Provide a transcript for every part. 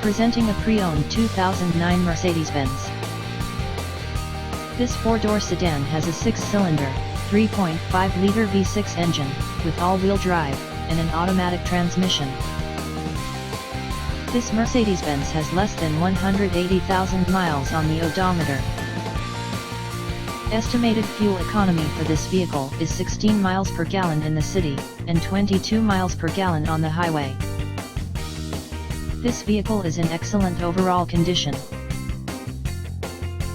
Presenting a pre-owned 2009 Mercedes-Benz. This four-door sedan has a six-cylinder, 3.5-liter V6 engine, with all-wheel drive, and an automatic transmission. This Mercedes-Benz has less than 180,000 miles on the odometer. Estimated fuel economy for this vehicle is 16 miles per gallon in the city, and 22 miles per gallon on the highway. This vehicle is in excellent overall condition.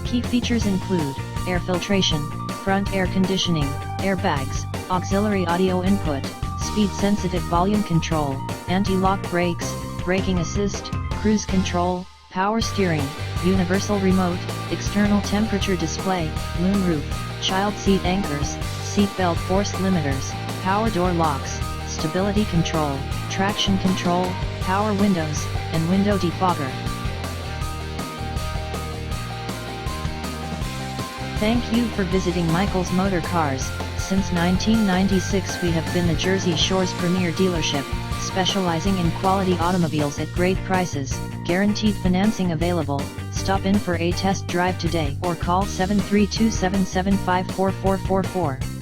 Key features include air filtration, front air conditioning, airbags, auxiliary audio input, speed-sensitive volume control, anti-lock brakes, braking assist, cruise control, power steering, universal remote, external temperature display, moonroof, child seat anchors, seat belt force limiters, power door locks, stability control, traction control, power windows, and window defogger. Thank you for visiting Michael's Motorcars. Since 1996 we have been the Jersey Shore's premier dealership, specializing in quality automobiles at great prices, guaranteed financing available. Stop in for a test drive today or call 732-775-4444.